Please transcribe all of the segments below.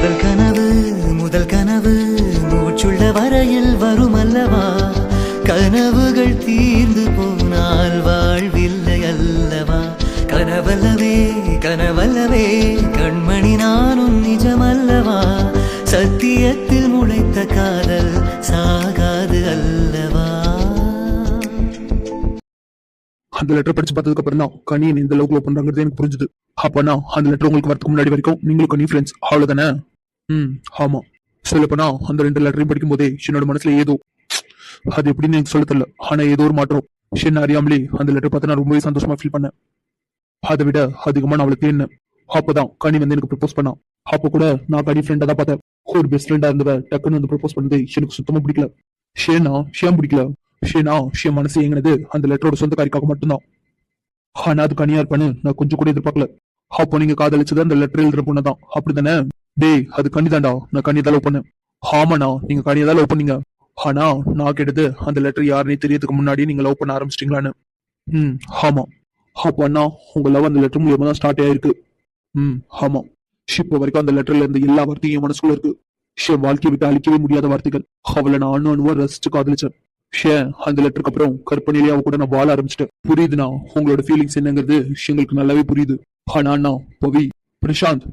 முதல் கனவு மூச்சுள்ள வரையில் வரும் அல்லவா, கனவுகள் தீர்ந்து போனால் வாழ்வில்லை அல்லவா. கனவல்லவே கனவல்லவே கண்மணி நானும் நிஜமல்லவா, சத்தியத்தில் முளைத்த காதல் சாகாது அல்லவா. அந்த லெட்டர் படிச்சு பார்த்ததுக்கு அப்புறம் தான் கனியன் இந்த அளவுக்கு லவ் பண்றாங்கிறது எனக்கு புரிஞ்சுது. அப்பனா அந்த லெட்டர் உங்களுக்கு வரதுக்கு முன்னாடி வரைக்கும் நீங்களும் கனி ஃப்ரெண்ட்ஸ் அவ்வளவுதானே? ஆமா. சொல்லப்போனா அந்த 2 லெட்டரையும் படிக்கும் போதே என்னோட மனசுல ஏதோ, அது எப்படின்னு எனக்கு சொல்ல தெரியல, ஆனா ஏதோ ஒரு மாற்றம் என்ன அறியாமலே அந்த லெட்டர் பார்த்து நான் ரொம்பவே சந்தோஷமா ஃபீல் பண்ணேன். அதை விட அதிகமா நான் அவளை தேடினேன். அப்பதான் கனி வந்து எனக்கு ப்ரப்போஸ் பண்ணா. அப்ப கூட நான் கனி ஃப்ரெண்டா தான் பார்த்தேன். ஒரு பெஸ்ட் ஃப்ரெண்டா இருந்தவ டக்குன்னு வந்து ப்ரப்போஸ் பண்ணது எனக்கு சுத்தமா பிடிக்கல. ஷேன் பிடிக்கல. ஷேன் மனசு எங்கினது அந்த லெட்டரோட சொந்தக்காரிக்காக மட்டும்தான். ஆனா அது கனியா இருப்பான்னு நான் கொஞ்சம் கூட எதிர்பார்க்கல. அப்போ நீங்க காதலிச்சது அந்த லெட்டர் எழுதுற பொண்ணுதான் அப்படித்தானே? டேய், அது கனிதாண்டா. நான் கனியை தான் லவ் பண்ணேன். ஆமாண்ணா, நீங்க கனியை தான் லவ் பண்ணீங்க. ஆனா நான் கேட்டது அந்த லெட்டர் யாருன்னே தெரியறதுக்கு முன்னாடி நீங்க லவ் பண்ண ஆரம்பிச்சிட்டீங்களான்னு. ஆமா. அப்போ அண்ணா உங்க லவ் அந்த லெட்டர் மூலியமா தான் ஸ்டார்ட் ஆயிருக்கு. ஆமா. இப்போ வரைக்கும் அந்த லெட்டர்ல இருந்த எல்லா வார்த்தையும் என் மனசுக்குள்ள இருக்கு. வாழ்க்கையை விட்டு அழிக்கவே முடியாத வார்த்தைகள். அவளை நான் அணுவா ரசிச்சு காதலிச்சேன். அந்த லெட்டருக்கு அப்புறம் கற்பனையிலேயே அவ கூட நான் வாழ ஆரம்பிச்சிட்டேன். புரியுதுண்ணா உங்களோட ஃபீலிங்ஸ் என்னங்கிறது எங்களுக்கு நல்லாவே புரியுது. ஆனா அண்ணா, பவி, பிரசாந்த்,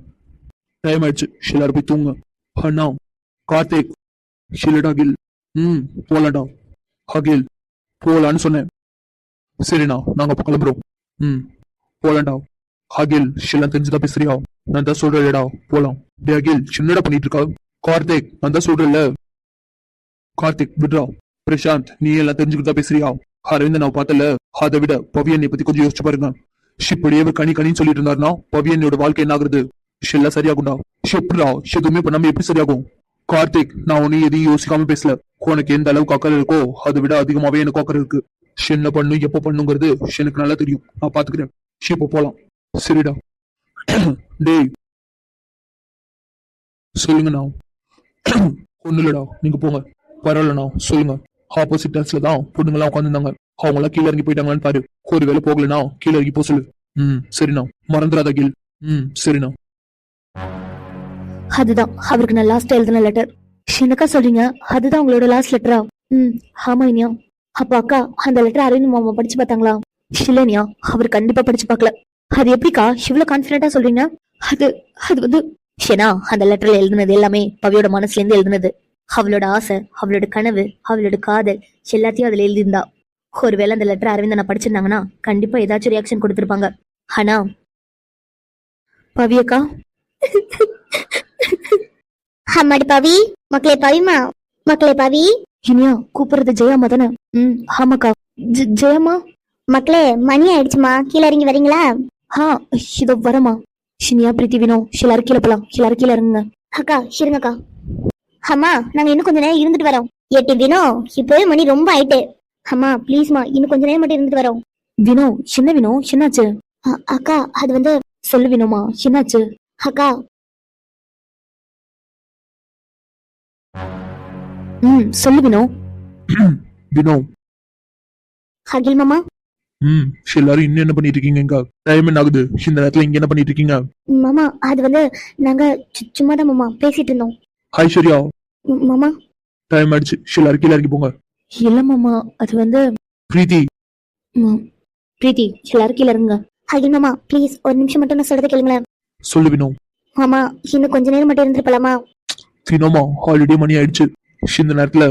டைம் ஆயிடுச்சு, எல்லாரும் போய் தூங்க. அண்ணா, கார்த்திக், ஷிலடா கில், போலாண்டா. அகில், போலான்னு சொன்னேன். சரிண்ணா, நாங்க அப்ப கிளம்புறோம். போலாண்டா. அகில், ஷெல்லாம் தெரிஞ்சுதான் பேசுறியா? நான் தான் சொல்றேன்டா, போலாம். டே அகில், சின்னடா பண்ணிட்டு இருக்கா? கார்த்திக், நான் தான் சொல்றேன்ல. கார்த்திக், விட்ரா. பிரசாந்த், நீ எல்லாம் தெரிஞ்சுக்கிட்டா பேசுறியா? அரவிந்த் நான் பார்த்தல. அதை விட பவியனை பத்தி கொஞ்சம் யோசிச்சு பாருங்க. இப்படியே கனின்னு சொல்லிட்டு இருந்தாருன்னா பவியனோட வாழ்க்கை என்ன ஆகுறது? எல்லாம் சரியாகும்டா. எப்படா எதுவுமே பண்ணாம எப்படி சரியாகும்? கார்த்திக், நான் உன்னை எதையும் யோசிக்காம பேசல. உனக்கு எந்த அளவுக்கு அக்கறை இருக்கோ அதை விட அதிகமாவே எனக்கு அக்கறை இருக்கு. என்ன பண்ணு எப்ப பண்ணுங்கிறது எனக்கு நல்லா தெரியும். நான் பாத்துக்கிறேன். இப்போ போலாம். சரிடா. டேய், சொல்லுங்கண்ணா. ஒண்ணு இல்லடா, நீங்க போங்க. பரவாயில்லண்ணா, சொல்லுங்க. ஆப்போசிட் டேஸ்ல தான் பொண்ணுங்களாம் உட்காந்துருந்தாங்க. அவங்க எல்லாம் கீழே இறங்கி போயிட்டாங்களான்னு பாரு. ஒருவேளை போகலனா கீழே இறங்கி போ சொல்லு. சரிண்ணா. மறந்துடாத கில். சரிண்ணா. அதுதான் அவருக்கு நான் லாஸ்ட் எழுதின லெட்டர். என்னக்கா சொல்றீங்க? அதுதான் உங்களோட லாஸ்ட் லெட்டரா? ஆமா இனியா. அப்ப அக்கா அந்த லெட்டர் அரவிந்த் மாமா படிச்சு பார்த்தாங்களா? இல்லையா, அவர் கண்டிப்பா படிச்சு பார்க்கல. அது எப்படிக்கா இவ்வளவு கான்பிடண்டா சொல்றீங்க? அது அது வந்து ஏன்னா அந்த லெட்டர்ல எழுதுனது எல்லாமே பவியோட மனசுல இருந்து எழுதுனது. அவளோட ஆசை, அவளோட கனவு, அவளோட காதல் எல்லாத்தையும் அதுல எழுதியிருந்தா. ஒருவேளை அந்த லெட்டர் அரவிந்த் நான் படிச்சிருந்தாங்கன்னா கண்டிப்பா ஏதாச்சும் ரியாக்ஷன் கொடுத்திருப்பாங்க. ஆனா பவியக்கா, அம்மாடி பவி, மக்களே பவிமா, மக்களே பவி. இனியா கூப்பிடுறது ஜெயாமா தானே? ஆமாக்கா. ஜெயம்மா. மக்களே மணி ஆயிடுச்சுமா, கீழே இறங்கி வரீங்களா? இதோ வரமா. இனியா, பிரீத்தி, வினோ, எல்லாரும் கீழே போலாம். எல்லாரும் கீழே இறங்குங்க. அக்கா இருங்கக்கா. அம்மா, நாங்க இன்னும் கொஞ்ச நேரம் இருந்துட்டு வரோம். ஏட்டி வினோ, இப்பவே மணி ரொம்ப ஆயிட்டு. அம்மா ப்ளீஸ்மா, இன்னும் கொஞ்ச நேரம் மட்டும் இருந்துட்டு வரோம். வினோ, சின்ன வினோ, என்னாச்சு? அக்கா அது வந்து. சொல்லு வினோமா, என்னாச்சு? அக்கா. சொல்லு வினோ. வினோ. அகில் மாமா. எல்லாரும் இன்னும் என்ன பண்ணிட்டு இருக்கீங்க? டைம் என்ன ஆகுது? இந்த நேரத்துல இங்க என்ன பண்ணிட்டு இருக்கீங்க? மாமா அது வந்து நாங்க சும்மாதான் மாமா பேசிட்டு இருந்தோம். ஐஸ்வர்யா. மாமா. டைம் ஆயிடுச்சு, எல்லாரும் கீழே இறங்கி போங்க. இல்ல மாமா, அது வந்து. பிரீத்தி. பிரீத்தி, எல்லாரும் கீழே இறங்குங்க. அகில் மாமா ப்ளீஸ் ஒரு நிமிஷம் மட்டும் நான் சொல்றதை கேளுங்களேன். சொல்லு வினோ. மாமா இன்னும் கொஞ்ச நேரம் மட்டும் இருந்துட்டு போலாமா? வினோமா, ஆல்ரெடி மணி ஆயிடுச்சு. இந்த நேரத்துல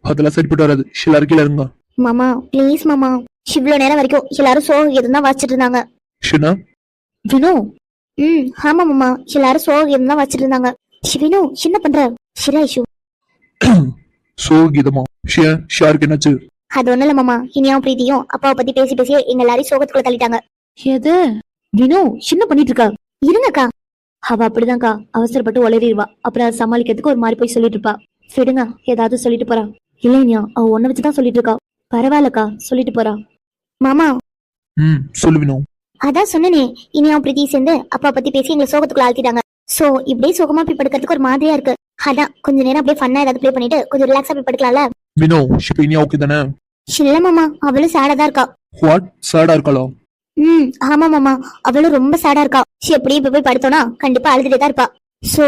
அதெல்லாம் சரிப்பட்டு வராது. எல்லாரும் கீழே இருங்க. மாமா ப்ளீஸ் மாமா. இவ்வளவு நேரம் வரைக்கும் எல்லாரும் சோகம் எதுனா வாசிச்சுட்டு இருந்தாங்க. வினோ. ஆமா மாமா, எல்லாரும் சோகம் எதுனா வாசிச்சுட்டு இருந்தாங்க. வினோ என்ன பண்ற? ஷிராயிஷு. சோகீதமா? ஷியாருக்கு என்னாச்சு? அது ஒண்ணு இல்ல மாமா, இனியாவும் பிரீத்தியும் அப்பாவை பத்தி பேசி பேசி எங்க எல்லாரையும் சோகத்துக்குள்ள தள்ளிட்டாங்க. எது? வினோ என்ன பண்ணிட்டு இருக்கா? இருங்கக்கா. அவ அப்படிதான்க்கா, அவசரப்பட்டு உளறிடுவா. அப்புறம் அதை சமாளிக்கிறதுக்கு ஒரு மாதிரி போய் சொல்லிட்டு இருப்பா. விடுங்க, ஏதாவது சொல்லிட்டு போறா. இல்லையா, அவ ஒன்ன வச்சுதான் சொல்லிட்டு இருக்கா. பரவாயில்லக்கா, சொல்லிட்டு போறா. மாமா. சொல்லு வினோ. அதான் சொன்னனே, இனியாவும் பிரீத்தி சேர்ந்து அப்பா பத்தி பேசி எங்களை சோகத்துக்குள்ள ஆழ்த்திட்டாங்க. சோ இப்படியே சோகமா போய் படுக்கிறதுக்கு ஒரு மாதிரியா இருக்கு. அதான் கொஞ்ச நேரம் அப்படியே ஃபன்னா ஏதாவது ப்ளே பண்ணிட்டு கொஞ்சம் ரிலாக்ஸா போய் படுக்கலாம்ல. வினோ, இப்போ இனியா ஓகே தானே? இல்ல மாமா, அவளும் சேடா தான் இருக்கா. வாட்? சேடா இருக்காளா? ஆமா மாமா, அவளும் ரொம்ப சேடா இருக்கா. எப்படியும் இப்ப போய் படுத்தோம்னா கண்டிப்பா அழுதுட்டே தான் இருப்பா. சோ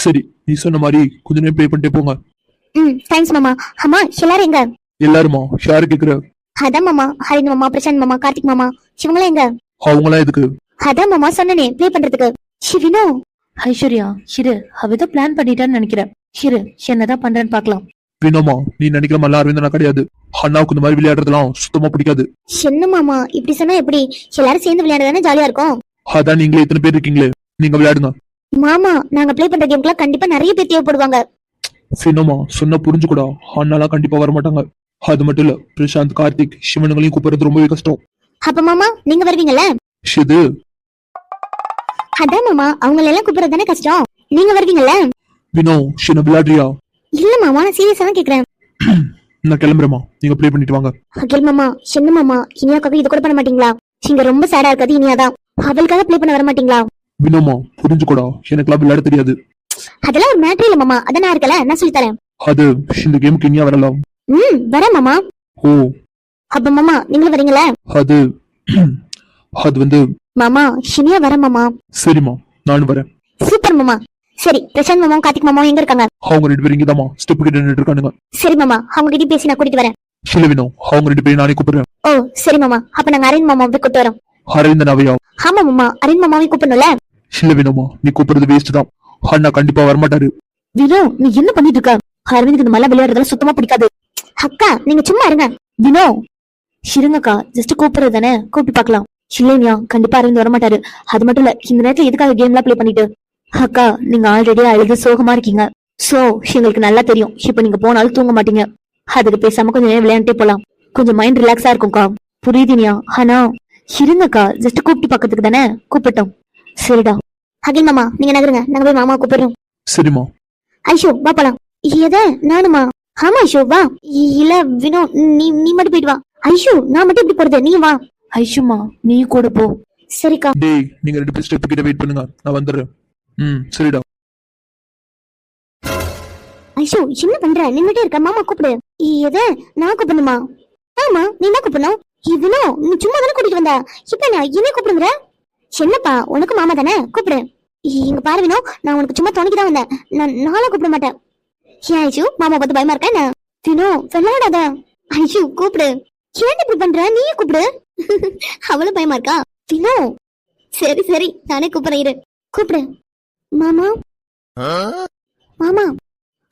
சரி, நீ சொன்ன மாதிரி கொஞ்ச நேரம் ப்ளே பண்ணிட்டே போங்க. தேங்க்ஸ் மாமா. அம்மா எல்லாரும் எங்க? எல்லாருமா? யாரு கேக்குற? அதான் மாமா, ஹரிண் மாமா, பிரசாந்த் மாமா, கார்த்திக் மாமா, இவங்களாம் எங்க? அவங்களாம் எதுக்கு? அதான் மாமா சொன்னனே ப்ளே பண்றதுக்கு. வினோ ஐஸ்வர்யா இரு, அவ ஏதோ பிளான் பண்ணிட்டான்னு நினைக்கிறேன். இரு, என்னதான் பண்றேன்னு பாக்கலாம். வினோமா, நீ நினைக்கிற மாதிரி அரவிந்தனா கிடையாது. அண்ணாவுக்கு இந்த மாதிரி விளையாடுறதுலாம் சுத்தமா பிடிக்காது. என்ன மாமா இப்படி சொன்னா எப்படி? எல்லாரும் சேர்ந்து விளையாடுறதானே ஜாலியா இருக்கும். அதான் நீங்களே இத்தனை பேர் இருக்கீங்களே, நீங்க விளையாடுங்க. மாமா நாங்க ப்ளே பண்ற கேம்க்குலாம் கண்டிப்பா நிறைய பேர் தேவைப்படுவாங்க. வினோமா, சொன்னா புரிஞ்சுக்கூடா. அண்ணாலாம் கண்டிப்பா வர மாட்டாங்க. அது மட்டும் இல்ல, பிரசாந்த், கார்த்திக், சிவனுங்களையும் கூப்பிடுறது ரொம்பவே கஷ்டம். அப்ப மாமா நீங்க வருவீங்கல்ல? ஷிது, அதான் மாமா அவங்கள எல்லாம் கூப்பிடுறது தானே கஷ்டம். நீங்க வருவீங்கல்ல? வினோ, ஷின விளையாடுறியா? இல்ல மாமா நான் சீரியஸா தான் கேக்குறேன். நான் கிளம்புறேமா, நீங்க ப்ளே பண்ணிட்டு வாங்க. அகில் மாமா என்ன மாமா இனியாக்காக இது கூட பண்ண மாட்டீங்களா? நீங்க ரொம்ப சேடா இருக்காது இனியாதான். அவளுக்காக ப்ளே பண்ண வர மாட்டீங்களா? வினோமா, புரிஞ்சுக்கூடா. எனக்குலாம் விளையாட தெரியாது. அதெல்லாம் ஒரு மேட்டர் இல்ல மாமா, அதான் நான் இருக்கல, நான் சொல்லி தரேன். அது இந்த கேமுக்கு இனியா வரலாம். வரேன் மாமா. ஓ, அப்ப மாமா நீங்களும் வரீங்களா? அது அது வந்து மாமா இனியா வரேன் மாமா. சரிம்மா, நானும் வரேன். சூப்பர் மாமா. சரி பிரசாந்த் மாமாவும் கார்த்திக் மாமாவும் எங்க இருக்காங்க? அவங்க 2 பேரும் இங்கதாம்மா ஸ்டெப் கிட்ட நின்னுட்டு இருக்கானுங்க. சரி மாமா அவங்க கிட்ட பேசி நான் கூட்டிட்டு வரேன். இல்ல வினோ, அவங்க 2 பேரும் நானே கூப்பிடுறேன். ஓ சரி மாமா, அப்ப நாங்க அரவிந்த் மாமாவை போய் கூட்டு வரோம். அரவிந்தனாவையா? ஆமா மாமா, அரவிந்த் மாமாவையும் கூப்பிடணும்ல. இல்ல வினோமா, நீ கூப்பிடுறது வேஸ்ட் தான். அண்ணா கண்டிப்பா வரமாட்டாரு. வினோ நீ என்ன பண்ணிட்டு இருக்க? அரவிந்துக்கு இந்த மாதிரி விளையாடுறதுல சுத்தமா பிடிக்காது. அக்கா நீங்க சும்மா இருங்க. வினோ இருங்கக்கா, ஜஸ்ட் கூப்பிடுறது தானே, கூப்பிட்டு பாக்கலாம். இல்லையா கண்டிப்பா அரவிந்த் வரமாட்டாரு. அது மட்டும் இல்ல, இந்த நேரத்துல எதுக்காக கேம் எல்லாம் ப்ளே பண்ணிட்டு? அக்கா நீங்க ஆல்ரெடி அழுது சோகமா இருக்கீங்க. சோ எங்களுக்கு நல்லா தெரியும், இப்ப நீங்க போனாலும் தூங்க மாட்டீங்க. அதுக்கு பேசாம கொஞ்சம் நேரம் விளையாண்டே போலாம், கொஞ்சம் மைண்ட் ரிலாக்ஸா இருக்கும்க்கா. புரியுதுனியா? ஆனா இருங்கக்கா, ஜஸ்ட் கூப்பிட்டு பக்கத்துக்கு தானே, கூப்பிட்டோம். சரிடா. அகில் மாமா நீங்க நகருங்க, நாங்க போய் மாமா கூப்பிடுறோம். சரிம்மா. ஐஷோ வா போலாம். எத நானுமா? ஆமா ஐஷோ வா. இல்ல வினோ நீ மட்டும் போயிட்டு வா. ஐஷோ நான் மட்டும் இப்படி போறது, நீ வா. ஐஷுமா நீ கூட போ. சரிக்கா. டேய், நீங்க 2 பேரும் ஸ்டெப் கிட்ட வெயிட் பண்ணுங்க, நான் வந்துடுறேன். சரிடா. ஐஷோ என்ன பண்ற? நின்னுட்டே இருக்க, மாமா கூப்பிடு. எத நான் கூப்பிடணுமா? ஆமா நீ தான் கூப்பிடணும். வினோ நீ சும்மா தானே கூட்டிட்டு வந்த, இப்ப நான் என்ன கூப்பிடுங்கிற? என்னப்பா உனக்கு மாமா தானே, கூப்பிடு. இங்க பாரு வினோ, நான் உனக்கு சும்மா துணைக்கு தான் வந்தேன், நானும் கூப்பிட மாட்டேன். ஏன் ஐஷு மாமா பார்த்து பயமா இருக்கா என்ன? வினோ விளையாடாத. ஐஷு கூப்பிடு. ஏன் இப்படி பண்ற? நீயே கூப்பிடு. அவளும் பயமா இருக்கா? வினோ சரி சரி நானே கூப்பிடுறேன், இரு. கூப்பிடு. மாமா மாமா.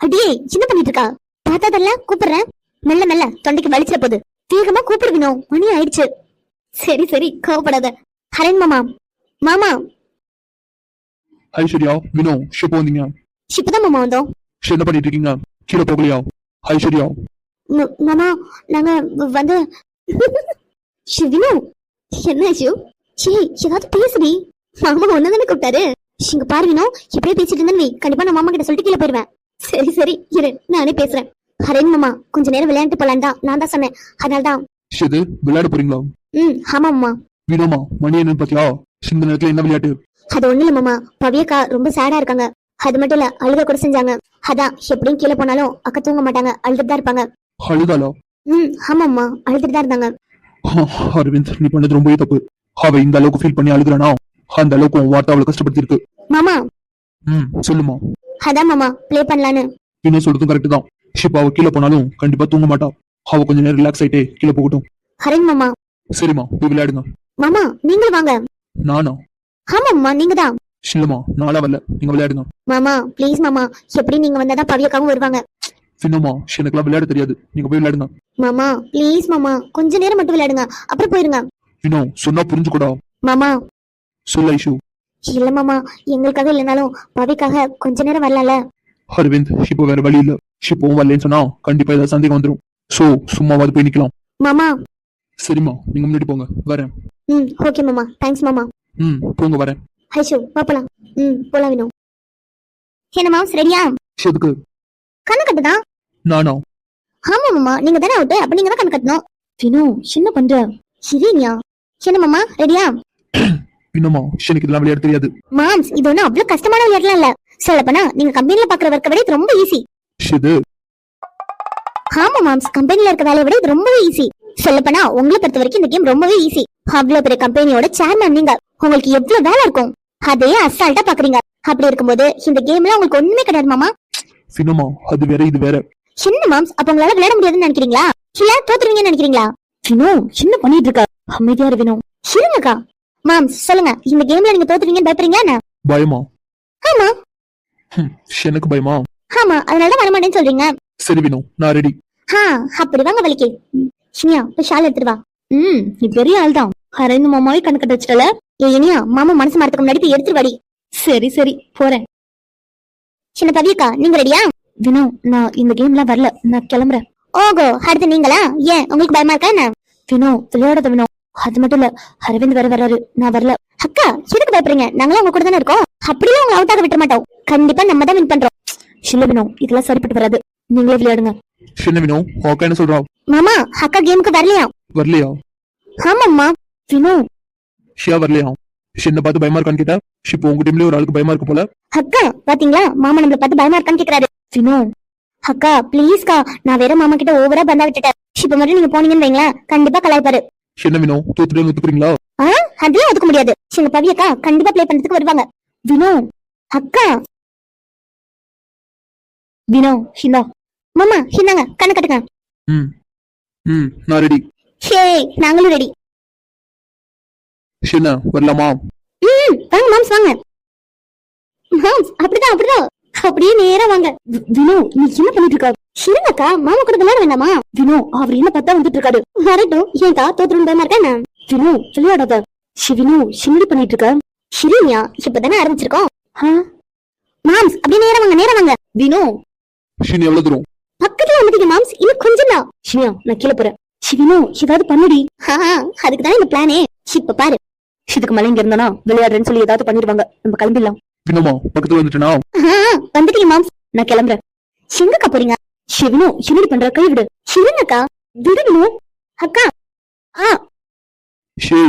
அடியே என்ன பண்ணிட்டு இருக்கா? பார்த்ததல்ல கூப்பிடுறேன், மெல்ல மெல்ல தொண்டைக்கு வலிச்சிட போகுது. வேகமா கூப்பிடு வினோ, மணி ஆயிடுச்சு. சரி சரி கோவப்படாத. ஹரன் மாமா. மாமா ஐஸ்வர்யா, வினோ, ஷிப் வந்தீங்க? இப்பதான் மாமா வந்தோம். என்ன பண்ணிட்டு இருக்கீங்க? கீழே போகலையா? ஐஸ்வர்யா, மாமா நாங்க வந்து வினோ என்ன ஐஷு? ஏதாவது பேசுடி. மாமா ஒன்னதானே கூப்பிட்டாரு. இங்க பாரு வினோ, இப்படியே பேசிட்டு இருந்தேன்னு கண்டிப்பா நான் மாமா கிட்ட சொல்லிட்டு கீழே போயிருவேன். சரி சரி இரு, நானே பேசுறேன். ஹரன் மாமா கொஞ்ச நேரம் விளையாண்டு போலாம் தான் நான் தான் சொன்னேன், அதனால்தான். ஷிது, விளையாட போறீங்களா? ஆமா மாமா. வினோமா, மணி என்னன்னு பாத்தியா? இந்த நேரத்துல என்ன விளையாட்டு? அது ஒண்ணு இல்ல மாமா, பவியக்கா ரொம்ப சேடா இருக்காங்க. அது மட்டும் இல்ல அழுக கூட செஞ்சாங்க. அதான் எப்படியும் கீழே போனாலும் அக்கா தூங்க மாட்டாங்க, அழுதுட்டு தான் இருப்பாங்க. அழுதாளா? ஆமாம்மா அழுதுட்டு தான் இருந்தாங்க. அரவிந்த், நீ பண்ணது ரொம்பவே தப்பு. அவ இந்த அளவுக்கு ஃபீல் பண்ணி அழுகுறானா, அந்த அளவுக்கு உன் வார்த்தை அவளை கஷ்டப்படுத்தி இருக்கு. மாமா சொல்லுமா. அதான் மாமா ப்ளே பண்ணலான்னு. இன்னும் சொல்றதும் கரெக்ட் தான். ஷிப் அவ கீழே போனாலும் கண்டிப்பா தூங்க மாட்டா. அவ கொஞ்ச நேரம் ரிலாக்ஸ் ஆயிட்டே கீழே போகட்டும். ஹரன் மாமா. சரிம்மா, போய் விளையாடுங்க. மாமா நீங்களும் வாங்க. நானா? ஆமாம்மா நீங்க தான். இல்லம்மா, நாளா வரல, நீங்க விளையாடுங்க. மாமா ப்ளீஸ் மாமா, எப்படி நீங்க வந்தாதான் பவியக்காவும் வருவாங்க. சின்னம்மா, எனக்குலாம் விளையாட தெரியாது, நீங்க போய் விளையாடுங்க. மாமா ப்ளீஸ் மாமா, கொஞ்ச நேரம் மட்டும் விளையாடுங்க, அப்புறம் போயிருங்க. இன்னும் சொன்னா புரிஞ்சுக்கூடா. மாமா சொல்ல ஐஷு. இல்ல மாமா, எங்களுக்காக இல்லைனாலும் பவிக்காக கொஞ்ச நேரம் வரலாம்ல. அரவிந்த், இப்போ வேற வழி இல்ல. இப்பவும் வரலன்னு சொன்னா கண்டிப்பா ஏதாவது சந்தேகம் வந்துடும். சோ சும்மாவாது போய் நிக்கலாம். மாமா. சரிம்மா, நீங்க முன்னாடி போங்க, வரேன். ஓகே மாமா, தேங்க்ஸ் மாமா. போங்க, வரேன். ஐஷு வா போலாம். போலாம் வினோ. என்ன மாம்ஸ் ரெடியா? எதுக்கு? கண்ணு கட்டுதான். நானா? ஆமா மாமா, நீங்க தானே அவுட்டு, அப்ப நீங்க தான் கண்ணு கட்டணும். வினோ என்ன பண்ற? சரியா? என்ன மாமா ரெடியா? இன்னமா எனக்கு இதெல்லாம் விளையாட தெரியாது. மாம்ஸ், இது ஒன்னும் அவ்வளவு கஷ்டமான விளையாட்டுலாம் இல்ல. சொல்லப்போனா நீங்க கம்பெனில பாக்குற ஒர்க்கை விட இது ரொம்ப ஈஸி. இது ஆமா மாம்ஸ், கம்பெனில இருக்க வேலையை விட இது ரொம்பவே ஈஸி. சொல்லப்போனா உங்களை பொறுத்த வரைக்கும் இந்த கேம் ரொம்பவே ஈஸி. அவ்வளவு பெரிய கம்பெனியோட சேர்மன் நீங்க, உங்களுக்கு எவ்வளவு வேலை இருக்கும், அதே அசால்ட்டா பாக்குறீங்க. அப்படி இருக்கும்போது இந்த கேம்ல உங்களுக்கு ஒண்ணுமே கிடையாது மாமா. சினமா அது வேற இது வேற. சின்ன மாம்ஸ் அப்ப உங்களால விளையாட முடியாதுன்னு நினைக்கிறீங்களா? இல்ல தோத்துருவீங்கன்னு நினைக்கிறீங்களா? வினோ என்ன பண்ணிட்டு இருக்கா? அமைதியா இரு வினோ. இருங்கக்கா. மாம்ஸ் சொல்லுங்க, இந்த கேம்ல நீங்க தோத்துருவீங்கன்னு பயப்படுறீங்களா என்ன? பயமா? ஆமா. எனக்கு பயமா? ஆமா, அதனாலதான் வரமாட்டேன்னு சொல்றீங்க. சரி வினோ, நான் ரெடி. அப்படி வாங்க வலிக்கு. சினியா போய் ஷால் எடுத்துட்டு வா. நீ பெரிய ஆள் தான். அரவிந்த் மாமாவே கணக்கு கட்ட வச்சிட்டல. இனியா மாமா மனசு மாறதுக்கு முன்னாடி போய் எடுத்துட்டு வாடி. சரி சரி போறேன். சின்ன பவியக்கா நீங்க ரெடியா? வினோ நான் இந்த கேம்லாம் வரல, நான் கிளம்புறேன். ஓகோ, அடுத்து நீங்களா? ஏன் உங்களுக்கு பயமா இருக்கா என்ன? வினோ விளையாடாத வினோ. அது மட்டும் இல்ல, அரவிந்த் வேற வராரு, நான் வரல. அக்கா எதுக்கு பயப்படுறீங்க? நாங்களும் உங்க கூட தானே இருக்கோம். அப்படியே உங்களை அவுட் ஆக விட்டுற மாட்டோம். கண்டிப்பா நம்ம தான் வின் பண்றோம். இல்ல வினோ, இதெல்லாம் சரிப்பட்டு வராது. நீங்களே விளையாடுங்க. சின்ன வினோ, அக்கா என்ன சொல்றா? மாமா அக்கா கேமுக்கு வரலையா? வரலையா? ஆமாம்மா. வினோ ஷியா வரலையா? சின்ன பார்த்து பயமா இருக்கான்னு கேட்டா, இப்போ உங்க டீம்லயே ஒரு ஆளுக்கு பயமா இருக்கு போல. அக்கா பாத்தீங்களா, மாமா நம்மள பார்த்து பயமா இருக்கான்னு கேக்குறாரு. வினோ அக்கா ப்ளீஸ்க்கா, நான் வேற மாமா கிட்ட ஓவரா பந்தா விட்டுட்டேன். இப்ப மட்டும் நீங்க போனீங்கன்னு வைங்களேன், கண்டிப்பா கலாய்ப்பாரு. சின்ன வினோ, தோத்துட்டு ஒத்துக்குறீங்களா? அதெல்லாம் ஒதுக்க முடியாது. சின்ன பவியக்கா கண்டிப்பா ப்ளே பண்றதுக்கு வருவாங்க. வினோ அக்கா. வினோ ஹிந்தா. மாமா இந்தாங்க கண்ணு கட்டுங்க. நான் ரெடி. ஹே நாங்களும் ரெடி. சின்ன வரலாமா? வாங்க மாம்ஸ் வாங்க. மாம்ஸ் அப்படிதான் அப்படிதான், அப்படியே நேரா வாங்க. வினோ நீ என்ன பண்ணிட்டு இருக்க? இருங்கக்கா, மாமா கூட விளையாட வேண்டாமா? வினோ அவர் என்ன பார்த்தா வந்துட்டு இருக்காரு. வரட்டும். ஏன்க்கா தோத்துரும் பயமா இருக்கா என்ன? வினோ விளையாடாத. வினோ சின்னடி பண்ணிட்டு இருக்க. சரியா, இப்பதானே ஆரம்பிச்சிருக்கோம். ஆ மாம்ஸ் அப்படியே நேரா வாங்க நேரா வாங்க. வினோ சின்ன எவ்வளவு தூரம்? பக்கத்துல வந்துட்டீங்க மாம்ஸ், இன்னும் கொஞ்சம் தான். சினியா நான் கீழே போறேன். வினோ ஏதாவது பண்ணுடி. அதுக்கு தான் இந்த பிளானே. இப்ப பாரு. இதுக்கு மேல இங்க இருந்தானா விளையாடுறேன்னு சொல்லி ஏதாவது பண்ணிடுவாங்க. நம்ம கிளம்பிடலாம். வினோமா பக்கத்துல வந்துட்டேனா? வந்துட்டீங்க மாம்ஸ், நான் கிளம்புறேன். எங்கக்கா போறீங்க? வினோ என்னடி பண்ற? கை விடு. இருங்கக்கா. விடு வினோ. அக்கா. ஷே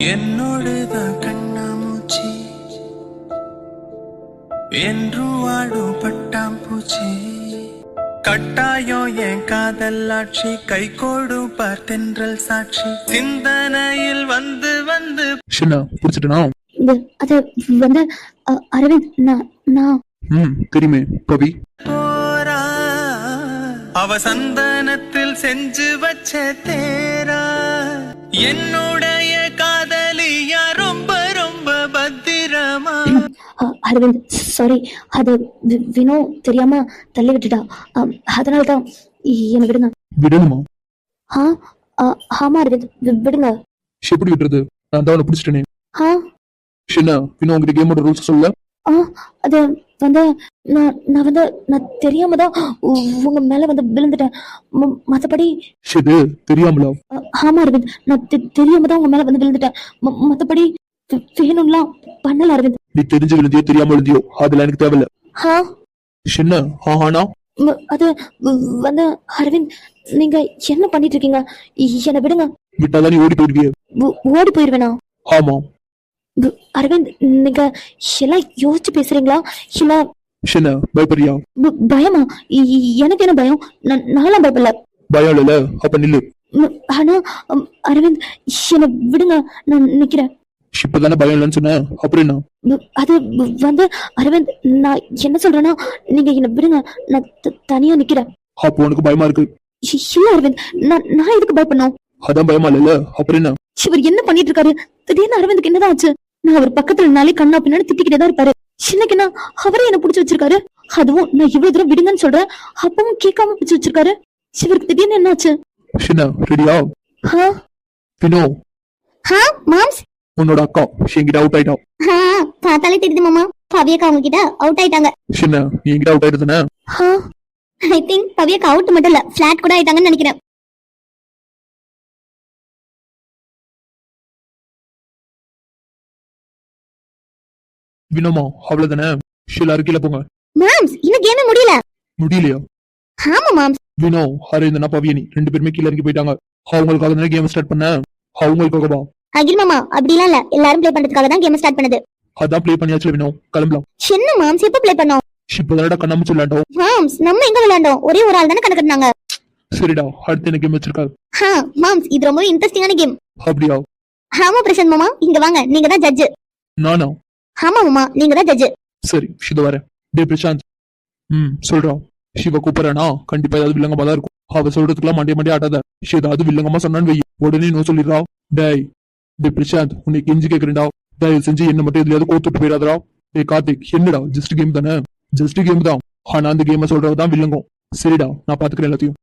என்னோடுதான் கண்ணாமூச்சி என்று வாடும் பட்டாம்பூச்சி கட்டாயம் என் காதல்லாட்சி கை கோடு பார்த்தென்றல் சாட்சி சிந்தனையில் வந்து வந்து சின்ன புடிச்சிட்டனா? அது வந்து அரவிந்த் நான் தெரியுமே பவி. போரா அவ சந்தனத்தில் செஞ்சு வச்ச தேரா என்னுடைய காதலியா ரொம்ப ரொம்ப பத்திரமா. அரவிந்த் சாரி, அது வினோ தெரியாம தள்ளி விட்டுட்டா. அதனாலதான் என்ன விடுங்க. விடணுமா? ஆமா அரவிந்த் விடுங்க. எப்படி விடுறது? நான் தான் பிடிச்சிட்டேனே. சின்ன வினோ உங்ககிட்ட கேமோட ரூல்ஸ் சொல்ல. அது வந்து நான் தெரியாம தான் உங்க மேல வந்து விழுந்துட்டேன். மத்தபடி இது தெரியாமலா? ஆமா அரவிந்த், நான் தெரியாம தான் உங்க மேல வந்து விழுந்துட்டேன். மத்தபடி வேணும்லாம் பண்ணல அரவிந்த். நீ தெரிஞ்சு விழுந்தியோ தெரியாம விழுந்தியோ அதெல்லாம் எனக்கு தேவையில்ல. சின்ன ஆஹானா அது வந்து அரவிந்த் நீங்க என்ன பண்ணிட்டு இருக்கீங்க? என்ன விடுங்க. விட்டாதான் நீ ஓடி போயிடுவியே. ஓடி போயிருவேனா? ஆமா அரவிந்த், நீங்க எல்லாம் யோசிச்சு பேசுறீங்களா? இல்ல சின்ன பயப்படுறியா? பயமா? எனக்கு என்ன பயம்? நான்லாம் பயப்படல. பயம் இல்ல, அப்ப நில்லு. ஆனா அரவிந்த் என்ன விடுங்க, நான் நிக்கிறேன். இப்பதானே பயம் இல்லைன்னு சொன்னேன், அப்புறம் என்ன? அது வந்து அரவிந்த், நான் என்ன சொல்றேன்னா நீங்க என்ன விடுங்க, நான் தனியா நிக்கிறேன். அப்போ உனக்கு பயமா இருக்கு? இல்ல அரவிந்த், நான் எதுக்கு பயப்படணும்? அதான் பயமா இல்ல, அப்புறம் என்ன? இவர் என்ன பண்ணிட்டு இருக்காரு? திடீர்னு அரவிந்துக்கு என்னதான் ஆச்சு? நான் அவர் பக்கத்துல நாளே கண்ணா பின்னாடி திட்டிக்கிட்டே தான் இருப்பாரு. இன்னைக்கு நான் அவரே என்ன புடிச்சு வச்சிருக்காரு. அதுவும் நான் இவ்வளவு தூரம் விடுங்கன்னு சொல்றேன், அப்பவும் கேட்காம பிடிச்சு வச்சிருக்காரு. இவருக்கு திடீர்னு என்ன ஆச்சு? சின்ன ரெடியா? வினோ மாம்ஸ் உன்னோட அக்கா என்கிட்ட அவுட் ஆயிட்டா. பார்த்தாலே தெரியுது மாமா, பவியக்கா அவங்க கிட்ட அவுட் ஆயிட்டாங்க. சின்ன நீ என்கிட்ட அவுட் ஆயிடுதானே? ஐ திங்க் பவியக்கா அவுட் மட்டும் இல்ல, பிளாட் கூட ஆயிட்டாங்கன்னு நினைக்கிறேன். வினோமா அவ்வளவுதானே? எல்லாரும் கீழே போங்க. மாம்ஸ் இன்னும் கேமே முடியல. முடியலையா? ஆமா மாம்ஸ். வினோ அரவிந்தனா பவியனி ரெண்டு பேருமே கீழே இறங்கி போயிட்டாங்க. அவங்களுக்காக தானே கேம் ஸ்டார்ட் பண்ண, அவங்களுக்காகவா? அகில் மாமா அப்படிலாம் இல்ல, எல்லாரும் ப்ளே பண்றதுக்காக தான் கேம் ஸ்டார்ட் பண்ணது. அதான் ப்ளே பண்ணியாச்சு வினோ, கிளம்பலாம். என்ன மாம்ஸ் எப்ப ப்ளே பண்ணோம்? இப்பதானடா கண்ணாமூச்சி விளையாண்டோம். மாம்ஸ் நம்ம எங்க விளையாண்டோம்? ஒரே ஒரு ஆள் தானே கணக்குனாங்க. சரிடா, அடுத்து என்ன கேம் வச்சிருக்காரு? மாம்ஸ் இது ரொம்ப இன்ட்ரெஸ்டிங்கான கேம். அப்படியா? ஆமா பிரசாந்த் மாமா, இங்க வாங்க, நீங்க தான் ஜட்ஜ். நானா? ஆமா மாமா, நீங்க தான் ஜட்ஜ். சரி சித வரேன். டே பிரசாந்த். சொல்றா. சிவ கூப்பிடறானா கண்டிப்பா ஏதாவது வில்லங்கமா தான் இருக்கும். அவ சொல்றதுக்குலாம் மண்டிய மண்டிய ஆட்டாத. ஏதாவது வில்லங்கமா சொன்னான்னு வை, உடனே நோ சொல்லிடுறா. டேய் டே பிரசாந்த், உன்னை கெஞ்சி கேக்குறேன்டா, தயவு செஞ்சு என்ன மட்டும் எதுலயாவது கோத்துட்டு போயிடாதடா. டே கார்த்திக், என்னடா ஜஸ்ட் கேம் தானே, ஜஸ்ட் கேம் தான். ஆனா அந்த கேமை சொல்றதுதான் வில்லங்கம். சரிடா, நான் பாத்துக்கிறேன் எல்லாத்தையும்.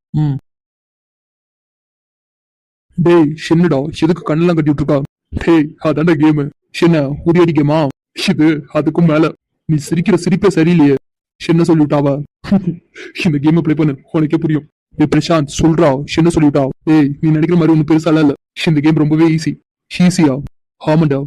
டேய் என்னடா எதுக்கு கண்ணெல்லாம் கட்டி விட்டுருக்கா? டேய் அதான்டா கேமு. என்ன உரியடி கேமா இது? அதுக்கும் மேல நீ சிரிக்கிற சிரிப்பே சரியில்லையே. என்ன சொல்லிவிட்டாவா? இந்த கேம் பிளே பண்ணு, உனக்கே புரியும். டேய் பிரசாந்த் சொல்றா, என்ன சொல்லிவிட்டா? டேய் நீ நினைக்கிற மாதிரி ஒண்ணு பெருசால இல்ல. இந்த கேம் ரொம்பவே ஈஸி. ஈஸியா? ஆமாண்டா.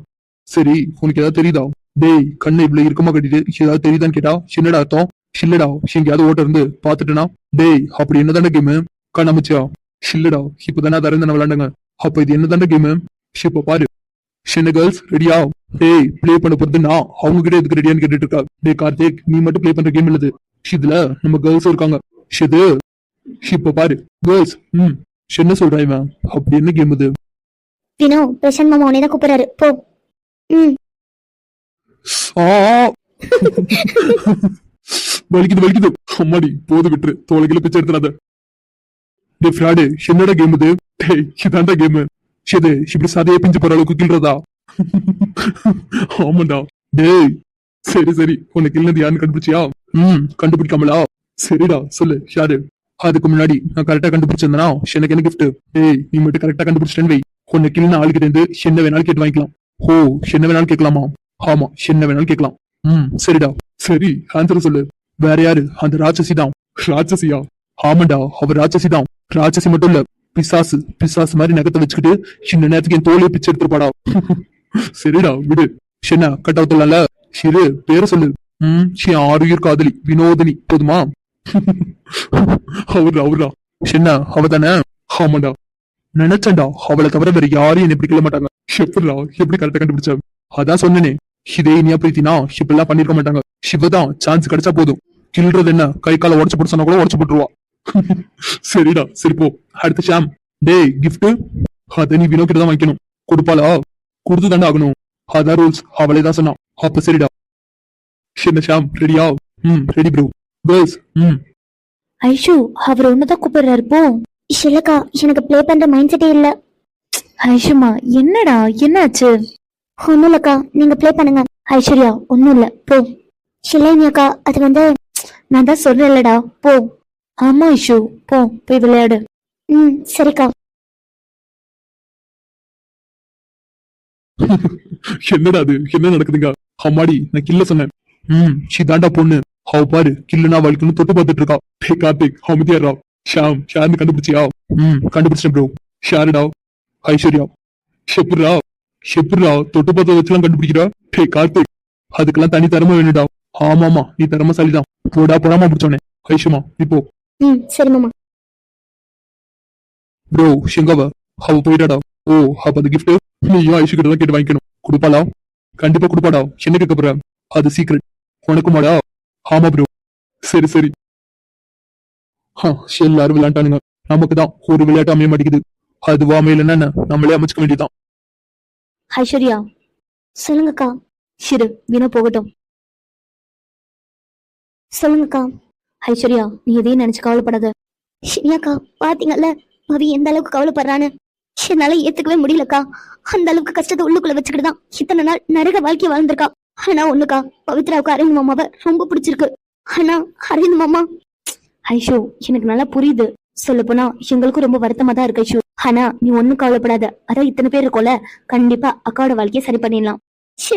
சரி உனக்கு ஏதாவது தெரியுதா? டேய் கண்ணை இவ்வளவு இறுக்கமா கட்டிட்டு ஏதாவது தெரியுதான்னு கேட்டா என்னடா அர்த்தம்? இல்லடா எங்கேயாவது ஓட்ட இருந்து பாத்துட்டேனா? டேய் அப்படி என்னதாண்டா கேமு? கண்ணாமச்சியா? இல்லடா இப்பதானே அதை அறிந்து விளையாண்டுங்க. அப்ப இது என்னதாண்டா கேமு? இப்ப பாரு. சின்ன கேர்ள்ஸ் ரெடியா? டேய் பிளே பண்ண போறது நான், அவங்க கிட்ட எதுக்கு ரெடியான்னு கேட்டுட்டு இருக்கா. டேய் கார்த்திக், நீ மட்டும் பிளே பண்ற கேம் இல்லது, இதுல நம்ம கேர்ள்ஸும் இருக்காங்க. இது இப்ப பாரு கேர்ள்ஸ். என்ன சொல்றா இவன்? அப்படி என்ன கேம் இது? வினோ, பிரசாந்த் மாமா உன்னை தான் கூப்பிடுறாரு, போ. ஆ வலிக்குது வலிக்குது. அம்மாடி போது விட்டுரு, தோலைகளை பிச்சை எடுத்துறாத. டே ஃப்ராடு, என்னடா கேம் இது? டேய் இதாண்டா கேமு. இது இப்படி சதையை பிஞ்சு போற அளவுக்கு கிள்றதா? ஆமாண்டா. டேய் சரி சரி, உனக்கு இல்லது யாருன்னு கண்டுபிடிச்சியா? கண்டுபிடிக்காமலா? சரிடா சொல்லு யாரு. அதுக்கு முன்னாடி நான் கரெக்டா கண்டுபிடிச்சிருந்தனா எனக்கு என்ன கிஃப்ட்? டேய் நீ மட்டும் கரெக்டா கண்டுபிடிச்சிட்டேன்னு வை, உனக்கு இல்லைன்னு ஆளுகிட்ட இருந்து என்ன வேணாலும் கேட்டு வாங்கிக்கலாம். ஓ என்ன வேணாலும் கேட்கலாமா? ஆமா என்ன வேணாலும் கேட்கலாம். சரிடா. சரி ஆன்சர் சொல்லு. வேற யாரு? அந்த ராட்சசி தான். ராட்சசியா? ஆமாண்டா அவர் ராட்சசி தான். ராட்சசி மட்டும் இல்ல, பிசாசு. பிசாசு மாதிரி நகத்தை வச்சுக்கிட்டு சின்ன நேரத்துக்கு என் தோலையை பிச்சை எடுத்துருப்பாடா. சரிடா விடு. என்ன கட் அவுத்தலாம்ல? சிறு பேரை சொல்லு. ஆறுயிர் காதலி வினோதினி போதுமா? அவர்ரா என்ன அவ தானே? ஆமாண்டா. நினைச்சேன்டா அவளை தவிர வேற யாரையும் என்ன பிடிக்கல மாட்டாங்க. எப்படிடா எப்படி கரெக்டா கண்டுபிடிச்ச? அதான் சொன்னேனே, இதே இனியா பிரீத்தினா இப்பெல்லாம் பண்ணிருக்க மாட்டாங்க. சிவதான் சான்ஸ் கிடைச்சா போதும், கிள்றது என்ன கை கால உடச்சு போட்டு சொன்னா கூட உடச்சு போட்டுருவா. சரிடா சரி போ. அடுத்த ஷாம். டேய் கிஃப்ட் அத நீ வினோ கிட்டதான் வாங்கிக்கணும். கொடுப்பாளா? கொடுத்து தாண்டா ஆகணும், அதான் ரூல்ஸ். அவளே தான் சொன்னான். அப்ப சரிடா. என்ன ஷாம் ரெடியா? Ready bro. கேர்ள்ஸ். ஐஷு அவர் ஒண்ணுதான் கூப்பிடுறாரு, போ. இல்லக்கா, எனக்கு பிளே பண்ற மைண்ட் செட்டே இல்ல. ஐஷுமா என்னடா என்னாச்சு? ஒண்ணும் இல்லக்கா, நீங்க பிளே பண்ணுங்க. ஐஸ்வர்யா ஒண்ணும் இல்ல, போ. இல்லைங்கக்கா, அது வந்து நான் தான் சொல்றேன்லடா, போ. ஆமா ஐஷு போ, போய் விளையாடு. சரிக்கா. என்னடா அது? என்ன நடக்குதுங்க? அம்மாடி நான் கில்ல சொன்னேன். தாண்டா பொண்ணு. அவ பாரு கில்லுனா வாழ்க்கைன்னு தொட்டு பார்த்துட்டு இருக்கா. டே கார்த்திக் அமைதியாரா. ஷாம் ஷார்னு கண்டுபிடிச்சியா? கண்டுபிடிச்சேன் ப்ரோ. ஷாருடா. ஐஸ்வர்யா. ஷெப்புரா ஷெப்புரா தொட்டு பார்த்து வச்சுலாம் கண்டுபிடிக்கிறா. டே கார்த்திக் அதுக்கெல்லாம் தனி திறமை வேணுடா. ஆமாமா நீ திறமைசாலிதான். போடா போடாம பிடிச்சோன்னே. ஐஷுமா இப்போ. சரி மாமா. ப்ரோ ஷெங்கவ அவ போயிட்டாடா. ஓ அப்ப அது கிஃப்ட் நீயும் ஐஷு கிட்ட தான் கேட்டு வாங்கிக்கணும். கொடுப்பாளா? கண்டிப்பா கொடுப்பாடா. என்ன கேட்க போற? அது சீக்ரெட். உனக்குமாடா? ஆமா ப்ரோ. சரி சரி. எல்லாரும் விளையாண்டானுங்க, நமக்கு தான் ஒரு விளையாட்டு அமைய மாட்டேங்குது. அதுவா அமையலன்னா என்ன, நம்மளே அமைச்சுக்க வேண்டியதான். ஐஸ்வர்யா சொல்லுங்கக்கா. சிறு வினோ போகட்டும். சொல்லுங்கக்கா. ஐஸ்வர்யா நீ எதையும் நினைச்சு கவலைப்படாத. ஏக்கா பாத்தீங்கல்ல பவி எந்த அளவுக்கு கவலைப்படுறான்னு. என்னால ஏத்துக்கவே முடியலக்கா. அந்த அளவுக்கு கஷ்டத்தை உள்ளுக்குள்ள வச்சுக்கிட்டுதான் இத்தனை நாள் நரக வாழ்க்கைய வாழ்ந்திருக்கா. ஆனா ஒண்ணுக்கா, பவித்ராவுக்கு அரவிந்த் மாமாவை ரொம்ப பிடிச்சிருக்கு. ஆனா அரவிந்த் மாமா. ஐஷு எனக்கு நல்லா புரியுது. சொல்ல போனா எங்களுக்கும் ரொம்ப வருத்தமா தான் இருக்கு ஐஷு. ஆனா நீ ஒண்ணும் கவலைப்படாத. அதான் இத்தனை பேர் இருக்கோல, கண்டிப்பா அக்காவோட வாழ்க்கைய சரி பண்ணிடலாம்.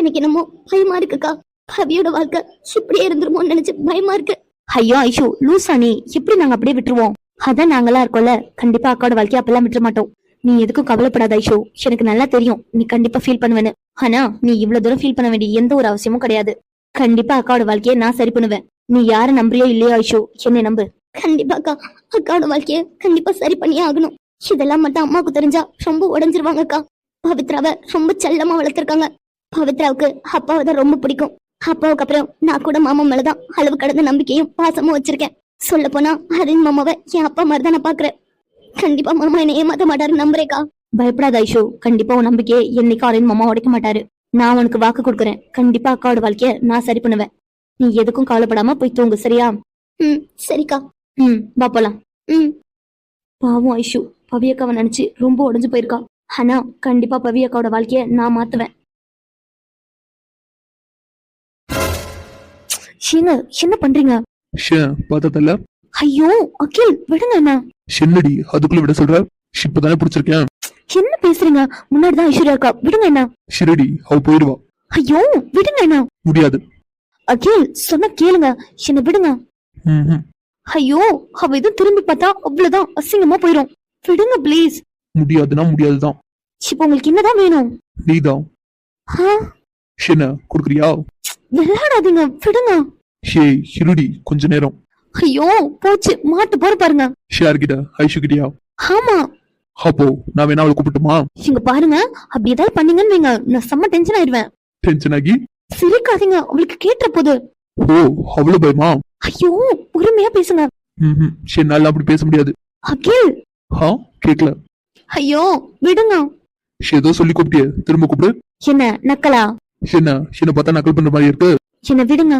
எனக்கு என்னமோ பயமா இருக்குக்கா. பவியோட வாழ்க்கை இப்படியே இருந்துருமோன்னு நினைச்சு பயமா இருக்கு. ஐயோ ஐஷு லூசா நீ, எப்படி நாங்க அப்படியே விட்டுருவோம்? அதான் நாங்களா இருக்கோம்ல, கண்டிப்பா அக்காவோட வாழ்க்கைய அப்பெல்லாம் விட்டுற மாட்டோம். நீ எதுக்கும் கவலைப்படாத ஐஷு. எனக்கு நல்லா தெரியும் நீ கண்டிப்பா ஃபீல் பண்ணுவேன்னு. ஆனா நீ இவ்வளவு தூரம் ஃபீல் பண்ண வேண்டிய எந்த ஒரு அவசியமும் கிடையாது. கண்டிப்பா அக்காவோட வாழ்க்கைய நான் சரி பண்ணுவேன். நீ யார நம்புறியோ இல்லையோ ஐஷு, என்னை நம்பு. கண்டிப்பாக்கா அக்காவோட வாழ்க்கைய கண்டிப்பா சரி பண்ணியே ஆகணும். இதெல்லாம் மட்டும் அம்மாவுக்கு தெரிஞ்சா ரொம்ப உடஞ்சிருவாங்கக்கா. பவித்ராவை ரொம்ப செல்லமா வளர்த்திருக்காங்க. பவித்ராவுக்கு அப்பாவை தான் ரொம்ப பிடிக்கும். அப்பாவுக்கு அப்புறம் நான் கூட மாமா மேலதான் அளவு கடந்த நம்பிக்கையும் பாசமும் வச்சிருக்கேன். சொல்ல போனா அரவிந்த் மாமாவை என் அப்பா மாதிரி தான் நான் பாக்குறேன். கண்டிப்பா மாமா என்னை ஏமாத்த மாட்டாரு நம்புறேக்கா. பயப்படாத ஐஷு, கண்டிப்பா உன் நம்பிக்கையை என்னைக்கு அரவிந்த் மாமா உடைக்க மாட்டாரு. நான் உனக்கு வாக்கு கொடுக்குறேன், கண்டிப்பா அக்காவோட வாழ்க்கைய நான் சரி பண்ணுவேன். நீ எதுக்கும் கவலைப்படாம போய் தூங்கு சரியா? ம் சரிக்கா. வா போலாம். ம் பாவம் ஐஷு பவியக்காவை நினைச்சு ரொம்ப உடைஞ்சு போயிருக்கா. ஆனா கண்டிப்பா பவியக்காவோட வாழ்க்கைய நான் மாத்துவேன். ஏங்க என்ன பண்றீங்க? ஷே பார்த்ததில்ல. ஐயோ அகில் விடுங்க என்ன. என்னடி அதுக்குள்ள விட சொல்ற? இப்பதானே பிடிச்சிருக்கேன். என்ன பேசுறீங்க? முன்னாடிதான் ஐஸ்வர்யா இருக்கா, விடுங்க என்ன. சரிடி, அவ போயிடுவா. ஐயோ விடுங்க என்ன. முடியாது. அகில் சொன்ன கேளுங்க, என்ன விடுங்க. ம்ஹும். ஐயோ அவ எதுவும் திரும்பி பார்த்தா அவ்வளவுதான், அசிங்கமா போயிரும். விடுங்க ப்ளீஸ். முடியாதுன்னா முடியாதுதான். இப்ப உங்களுக்கு என்னதான் வேணும்? நீதான். ஆ, என்ன குடுக்குறியா? விளையாடாதீங்க விடுங்க. ஹே இருடி கொஞ்ச நேரம். ஐயோ போச்சு, மாட்டு போற பாருங்க. ஷேர் கிட்ட ஐஷு கிட்டயா? ஆமா. அப்போ நான் வேணா அவளை கூப்பிட்டுமா? இங்க பாருங்க, அப்படி ஏதாவது பண்ணீங்கன்னு வைங்க, நான் செம்ம டென்ஷன் ஆயிடுவேன். டென்ஷன் ஆகி? சிரிக்காதீங்க, அவளுக்கு கேட்ட போது. ஓ அவ்வளவு பயமா? ஐயோ பொறுமையா பேசுங்க. என்னால அப்படி பேச முடியாது. அகில். கேக்கல. ஐயோ விடுங்க. ஏதோ சொல்லி கூப்பிட்டியே, திரும்ப கூப்பிடு. என்ன நக்கலா? என்ன பார்த்தா நக்கல் பண்ற மாதிரி இருக்கு. என்ன விடுங்க.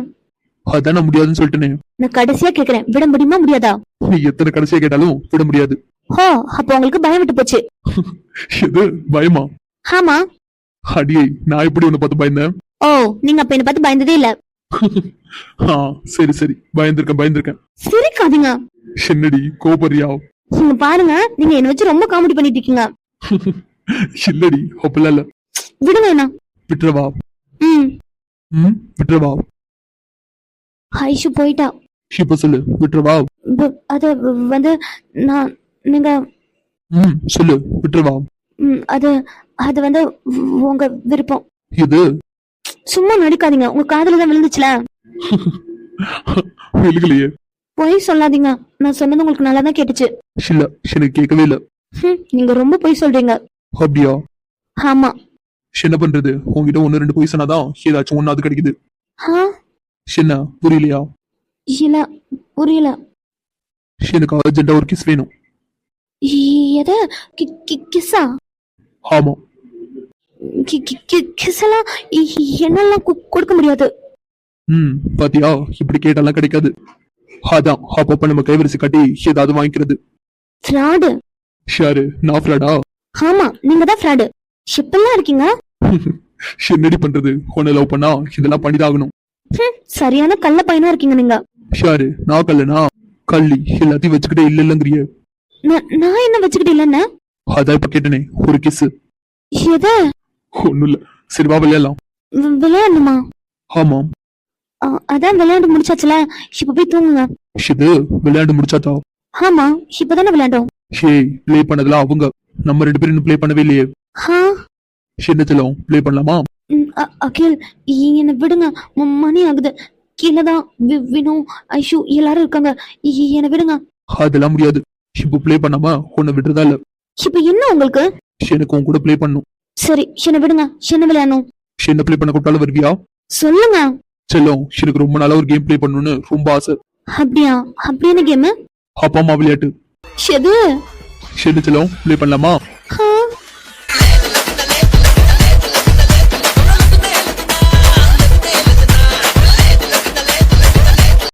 அதான் நான் முடியாதுன்னு சொல்லிட்டேனே. நான் கடைசியா கேக்குறேன், விட முடியுமா முடியாதா? நீ எத்தனை கடைசியா கேட்டாலும் விட முடியாது. அப்ப உங்களுக்கு பயம் விட்டு போச்சு. எது பயமா? ஆமா. அடியே நான் எப்படி உன்னை பார்த்து பயந்தேன்? ஓ நீங்க அப்ப என்ன பார்த்து பயந்ததே இல்ல. சரி சரி பயந்திருக்கேன். சிரிக்காதீங்க. என்னடி கோபரியா? நீங்க பாருங்க, நீங்க என்ன வச்சு ரொம்ப காமெடி பண்ணிட்டு இருக்கீங்க. இல்லடி அப்பல இல்ல. விடுங்க என்ன. விட்டுறவா? விட்டுறவா? ஐஷு போயிட்டா. இப்ப சொல்லு விட்டுறவா? அது வந்து நான் நீங்க சொல்லு விட்டுறவா? அது அது வந்து உங்க விருப்பம். இது சும்மா நடிக்காதீங்க, உங்க காதுல தான் விழுந்துச்சுல. விழுகலையே. பொய் சொல்லாதீங்க, நான் சொன்னது உங்களுக்கு நல்லா தான் கேட்டுச்சு. இல்ல எனக்கு கேட்கவே இல்ல. நீங்க ரொம்ப பொய் சொல்றீங்க. அப்படியா? ஆமா. என்ன பண்றது, உங்ககிட்ட 1-2 பொய் சொன்னாதான் ஏதாச்சும் ஒன்னாவது கிடைக்குது. என்ன புரியலையா? இல்ல புரியல. எனக்கு அர்ஜென்டா ஒரு கிஸ் வேணும். எத? கிஸ்ஸா? ஆமா. கிஸ் எல்லாம் என்னெல்லாம் கொடுக்க முடியாது. பாத்தியா, இப்படி கேட்டாலாம் கிடைக்காது. அதான் அப்பப்ப நம்ம கைவரிசை காட்டி ஏதாவது வாங்கிக்கிறது. ஃப்ராடு. ஷாரு நான் ஃப்ராடா? ஆமா நீங்க தான் ஃப்ராடு. ஷிப்பெல்லாம் இருக்கீங்க. என்னடி பண்றது, உன்னை லவ் பண்ணா இதெல்லாம் பண்ணிதாகணும். சரியான கள்ள பையனா இருக்கீங்க நீங்க. ஷாரு நான் கல்லனா? கள்ளி எல்லாத்தையும் வச்சுக்கிட்டே இல்லங்கிறிய. நான் என்ன வச்சுக்கிட்டு இல்லன்னு? அதான் இப்ப கேட்டனே ஒரு கிஸ். எத? ஒண்ணும் இல்ல, சரி வா விளையாடலாம். விளையாடணுமா? ஆமா. அதான் விளையாண்டு முடிச்சாச்சுல, இப்ப போய் தூங்குங்க. இது விளையாண்டு முடிச்சாத்தா? ஆமா இப்பதானே விளையாண்டோம். ஹே பிளே பண்ணதெல்லாம் அவங்க, நம்ம 2 பேரும் இன்னும் பிளே பண்ணவே இல்லையே. என்ன செல்லம் பிளே பண்ணலாமா? அகில் என்ன விடுங்க, மணி ஆகுது. கீழதான் வினோ ஐஷு எல்லாரும் இருக்காங்க, என்ன விடுங்க. அதெல்லாம் முடியாது, இப்ப பிளே பண்ணாம உன்னை விடுறதா இல்ல. இப்ப என்ன உங்களுக்கு? எனக்கு உன் கூட பிளே பண்ணும். சரி என்ன விடுங்க, என்ன விளையாடணும்? என்ன பிளே பண்ண கூப்பிட்டாலும் வருவியா? சொல்லுங்க. செல்லம் எனக்கு ரொம்ப நாளா ஒரு கேம் பிளே பண்ணணும்னு ரொம்ப ஆசை. அப்படியா? அப்படி என்ன கேம்? அப்பா அம்மா விளையாட்டு. எது? செல்லம் பிளே பண்ணலாமா?